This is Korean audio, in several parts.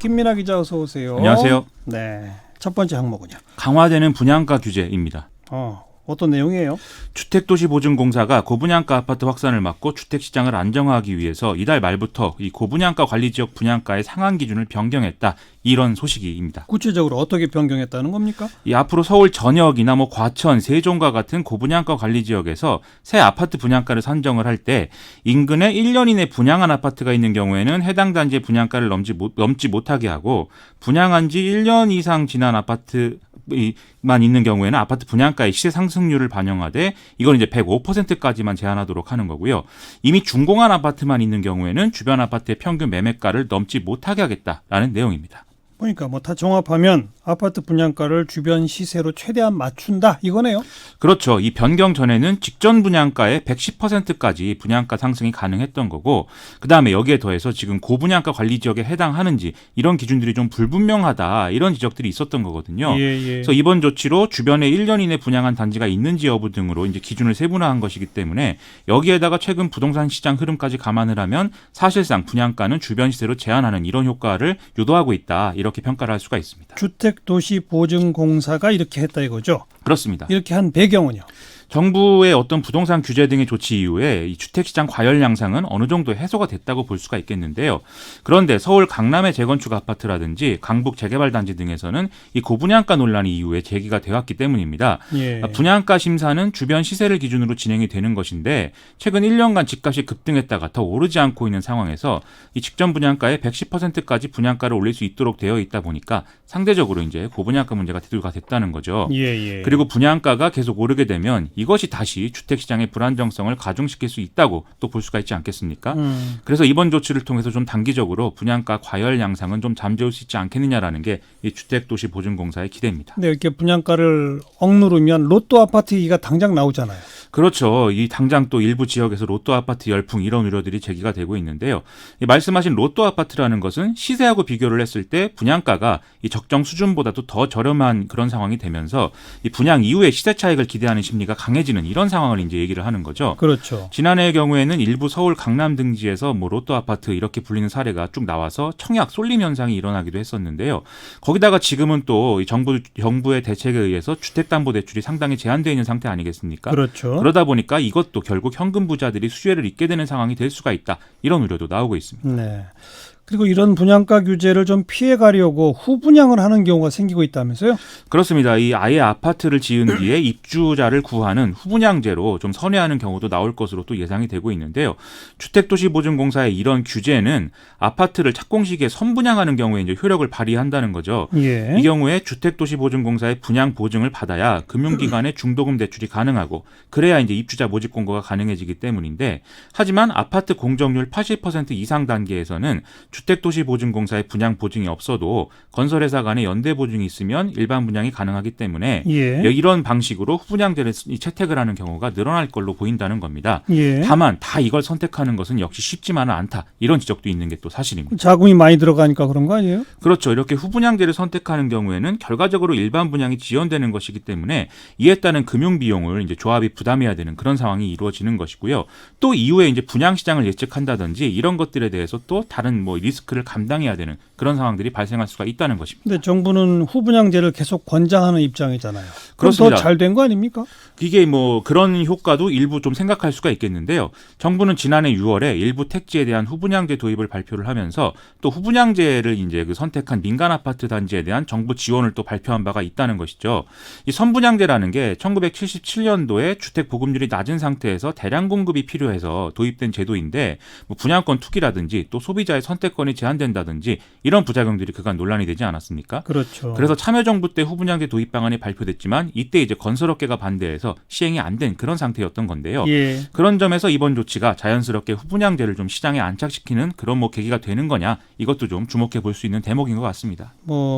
김민하 기자 어서 오세요. 안녕하세요. 네, 첫 번째 항목은요. 강화되는 분양가 규제입니다. 어떤 내용이에요? 주택도시보증공사가 고분양가 아파트 확산을 막고 주택시장을 안정화하기 위해서 이달 말부터 이 고분양가 관리지역 분양가의 상한 기준을 변경했다. 이런 소식입니다. 구체적으로 어떻게 변경했다는 겁니까? 이 앞으로 서울 전역이나 과천, 세종과 같은 고분양가 관리지역에서 새 아파트 분양가를 산정을 할 때 인근에 1년 이내 분양한 아파트가 있는 경우에는 해당 단지의 분양가를 넘지 못하게 하고 분양한 지 1년 이상 지난 아파트만 있는 경우에는 아파트 분양가의 시세 상승률을 반영하되 이건 이제 105%까지만 제한하도록 하는 거고요. 이미 준공한 아파트만 있는 경우에는 주변 아파트의 평균 매매가를 넘지 못하게 하겠다라는 내용입니다. 보니까 다 종합하면 아파트 분양가를 주변 시세로 최대한 맞춘다 이거네요. 그렇죠. 이 변경 전에는 직전 분양가의 110%까지 분양가 상승이 가능했던 거고 그다음에 여기에 더해서 지금 고분양가 관리 지역에 해당하는지 이런 기준들이 좀 불분명하다 이런 지적들이 있었던 거거든요. 예. 그래서 이번 조치로 주변에 1년 이내 분양한 단지가 있는지 여부 등으로 이제 기준을 세분화한 것이기 때문에 여기에다가 최근 부동산 시장 흐름까지 감안을 하면 사실상 분양가는 주변 시세로 제한하는 이런 효과를 유도하고 있다. 이렇게 평가를 할 수가 있습니다. 주택도시보증공사가 이렇게 했다 이거죠? 그렇습니다. 이렇게 한 배경은요? 정부의 어떤 부동산 규제 등의 조치 이후에 이 주택시장 과열 양상은 어느 정도 해소가 됐다고 볼 수가 있겠는데요. 그런데 서울 강남의 재건축 아파트라든지 강북 재개발 단지 등에서는 이 고분양가 논란이 이후에 제기가 되었기 때문입니다. 예. 분양가 심사는 주변 시세를 기준으로 진행이 되는 것인데 최근 1년간 집값이 급등했다가 더 오르지 않고 있는 상황에서 이 직전 분양가의 110%까지 분양가를 올릴 수 있도록 되어 있다 보니까 상대적으로 이제 고분양가 문제가 대두가 됐다는 거죠. 예. 그리고 분양가가 계속 오르게 되면 이것이 다시 주택시장의 불안정성을 가중시킬 수 있다고 또 볼 수가 있지 않겠습니까? 그래서 이번 조치를 통해서 좀 단기적으로 분양가 과열 양상은 좀 잠재울 수 있지 않겠느냐라는 게 이 주택도시보증공사의 기대입니다. 네, 이렇게 분양가를 억누르면 로또 아파트 얘기가 당장 나오잖아요. 그렇죠. 이 당장 또 일부 지역에서 로또 아파트 열풍 이런 우려들이 제기가 되고 있는데요. 이 말씀하신 로또 아파트라는 것은 시세하고 비교를 했을 때 분양가가 이 적정 수준보다도 더 저렴한 그런 상황이 되면서 이 분양 이후에 시세 차익을 기대하는 심리가 강해지는 이런 상황을 이제 얘기를 하는 거죠. 그렇죠. 지난해의 경우에는 일부 서울 강남 등지에서 로또 아파트 이렇게 불리는 사례가 쭉 나와서 청약 쏠림 현상이 일어나기도 했었는데요. 거기다가 지금은 또 정부의 대책에 의해서 주택담보대출이 상당히 제한되어 있는 상태 아니겠습니까? 그렇죠. 그러다 보니까 이것도 결국 현금 부자들이 수혜를 입게 되는 상황이 될 수가 있다. 이런 우려도 나오고 있습니다. 네. 그리고 이런 분양가 규제를 좀 피해가려고 후분양을 하는 경우가 생기고 있다면서요? 그렇습니다. 이 아예 아파트를 지은 뒤에 입주자를 구하는 후분양제로 좀 선회하는 경우도 나올 것으로 또 예상이 되고 있는데요. 주택도시보증공사의 이런 규제는 아파트를 착공 시기에 선분양하는 경우에 이제 효력을 발휘한다는 거죠. 예. 이 경우에 주택도시보증공사의 분양 보증을 받아야 금융기관의 중도금 대출이 가능하고 그래야 이제 입주자 모집 공고가 가능해지기 때문인데 하지만 아파트 공정률 80% 이상 단계에서는 주택도시보증공사의 분양 보증이 없어도 건설회사 간의 연대 보증이 있으면 일반 분양이 가능하기 때문에 예. 이런 방식으로 후분양제를 채택을 하는 경우가 늘어날 걸로 보인다는 겁니다. 예. 다만 다 이걸 선택하는 것은 역시 쉽지만은 않다. 이런 지적도 있는 게 또 사실입니다. 자금이 많이 들어가니까 그런 거 아니에요? 그렇죠. 이렇게 후분양제를 선택하는 경우에는 결과적으로 일반 분양이 지연되는 것이기 때문에 이에 따른 금융 비용을 이제 조합이 부담해야 되는 그런 상황이 이루어지는 것이고요. 또 이후에 이제 분양 시장을 예측한다든지 이런 것들에 대해서 또 다른 리스크를 감당해야 되는 그런 상황들이 발생할 수가 있다는 것입니다. 근데 정부는 후분양제를 계속 권장하는 입장이잖아요. 그렇습니다. 더 잘 된 거 아닙니까? 이게 그런 효과도 일부 좀 생각할 수가 있겠는데요. 정부는 지난해 6월에 일부 택지에 대한 후분양제 도입을 발표를 하면서 또 후분양제를 이제 선택한 민간 아파트 단지에 대한 정부 지원을 또 발표한 바가 있다는 것이죠. 이 선분양제라는 게 1977년도에 주택 보급률이 낮은 상태에서 대량 공급이 필요해서 도입된 제도인데 분양권 투기라든지 또 소비자의 선택권이 제한된다든지 이런 부작용들이 그간 논란이 되지 않았습니까? 그렇죠. 그래서 참여정부 때 후분양제 도입 방안이 발표됐지만 이때 이제 건설업계가 반대해서 시행이 안 된 그런 상태였던 건데요. 예. 그런 점에서 이번 조치가 자연스럽게 후분양제를 좀 시장에 안착시키는 그런 계기가 되는 거냐 이것도 좀 주목해 볼 수 있는 대목인 것 같습니다.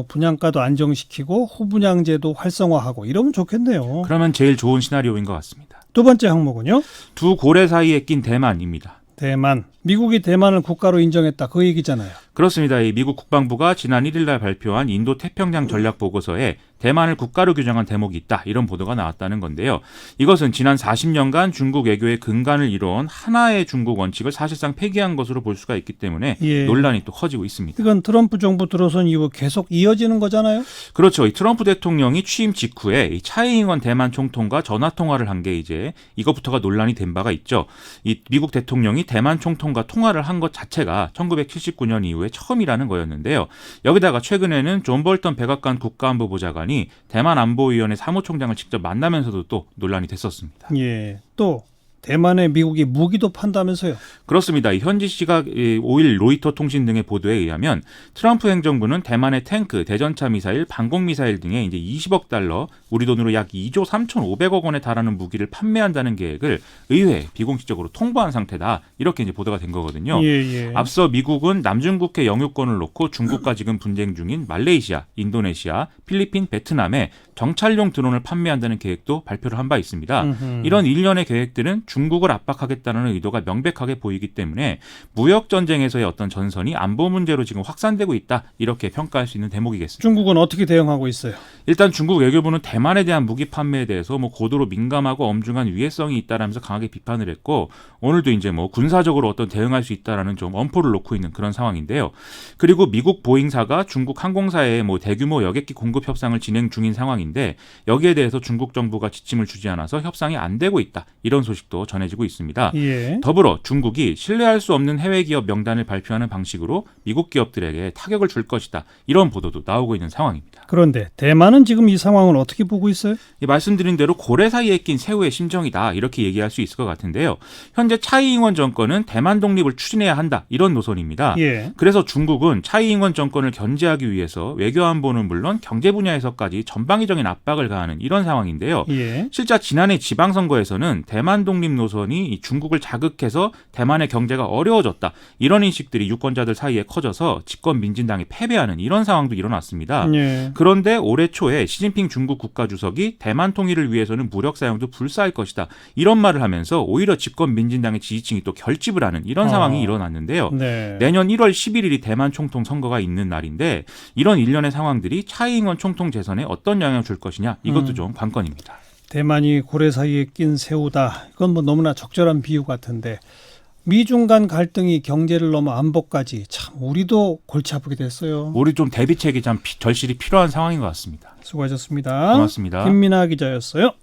분양가도 안정시키고 후분양제도 활성화하고 이러면 좋겠네요. 그러면 제일 좋은 시나리오인 것 같습니다. 두 번째 항목은요? 두 고래 사이에 낀 대만입니다. 대만, 미국이 대만을 국가로 인정했다 그 얘기잖아요. 그렇습니다. 이 미국 국방부가 지난 1일 날 발표한 인도 태평양 전략 보고서에 대만을 국가로 규정한 대목이 있다. 이런 보도가 나왔다는 건데요. 이것은 지난 40년간 중국 외교의 근간을 이뤄온 하나의 중국 원칙을 사실상 폐기한 것으로 볼 수가 있기 때문에 예. 논란이 또 커지고 있습니다. 이건 트럼프 정부 들어선 이후 계속 이어지는 거잖아요. 그렇죠. 이 트럼프 대통령이 취임 직후에 이 차이잉원 대만 총통과 전화 통화를 한 게 이제 이것부터가 논란이 된 바가 있죠. 이 미국 대통령이 대만 총통과 통화를 한 것 자체가 1979년 이후에 처음이라는 거였는데요. 여기다가 최근에는 존 볼턴 백악관 국가안보 보좌관이 대만 안보위원회 사무총장을 직접 만나면서도 또 논란이 됐었습니다. 예. 또 대만에 미국이 무기도 판다면서요. 그렇습니다. 이 현지 시각 5일 로이터 통신 등의 보도에 의하면 트럼프 행정부는 대만의 탱크, 대전차 미사일, 방공 미사일 등에 이제 20억 달러, 우리 돈으로 약 2조 3,500억 원에 달하는 무기를 판매한다는 계획을 의회에 비공식적으로 통보한 상태다. 이렇게 이제 보도가 된 거거든요. 예. 앞서 미국은 남중국해 영유권을 놓고 중국과 지금 분쟁 중인 말레이시아, 인도네시아, 필리핀, 베트남에 정찰용 드론을 판매한다는 계획도 발표를 한 바 있습니다. 이런 일련의 계획들은 중국을 압박하겠다는 의도가 명백하게 보이기 때문에 무역 전쟁에서의 어떤 전선이 안보 문제로 지금 확산되고 있다. 이렇게 평가할 수 있는 대목이겠습니다. 중국은 어떻게 대응하고 있어요? 일단 중국 외교부는 대만에 대한 무기 판매에 대해서 고도로 민감하고 엄중한 위해성이 있다라면서 강하게 비판을 했고 오늘도 이제 군사적으로 어떤 대응할 수 있다라는 좀 엄포를 놓고 있는 그런 상황인데요. 그리고 미국 보잉사가 중국 항공사에 대규모 여객기 공급 협상을 진행 중인 상황인데 여기에 대해서 중국 정부가 지침을 주지 않아서 협상이 안 되고 있다. 이런 소식도 전해지고 있습니다. 예. 더불어 중국이 신뢰할 수 없는 해외 기업 명단을 발표하는 방식으로 미국 기업들에게 타격을 줄 것이다. 이런 보도도 나오고 있는 상황입니다. 그런데 대만은 지금 이 상황을 어떻게 보고 있어요? 말씀드린 대로 고래 사이에 낀 새우의 심정이다. 이렇게 얘기할 수 있을 것 같은데요. 현재 차이잉원 정권은 대만 독립을 추진해야 한다. 이런 노선입니다. 예. 그래서 중국은 차이잉원 정권을 견제하기 위해서 외교안보는 물론 경제 분야에서까지 전방위적인 압박을 가하는 이런 상황인데요. 예. 실제 지난해 지방선거에서는 대만 독립 노선이 중국을 자극해서 대만의 경제가 어려워졌다. 이런 인식들이 유권자들 사이에 커져서 집권 민진당이 패배하는 이런 상황도 일어났습니다. 예. 그런데 올해 초에 시진핑 중국 국가주석이 대만 통일을 위해서는 무력 사용도 불사할 것이다. 이런 말을 하면서 오히려 집권 민진당의 지지층이 또 결집을 하는 이런 상황이 일어났는데요. 네. 내년 1월 11일이 대만 총통 선거가 있는 날인데 이런 일련의 상황들이 차이잉원 총통 재선에 어떤 영향을 줄 것이냐 이것도 좀 관건입니다. 대만이 고래 사이에 낀 새우다. 이건 너무나 적절한 비유 같은데 미중 간 갈등이 경제를 넘어 안보까지 참 우리도 골치 아프게 됐어요. 우리 좀 대비책이 참 절실히 필요한 상황인 것 같습니다. 수고하셨습니다. 고맙습니다. 김민아 기자였어요.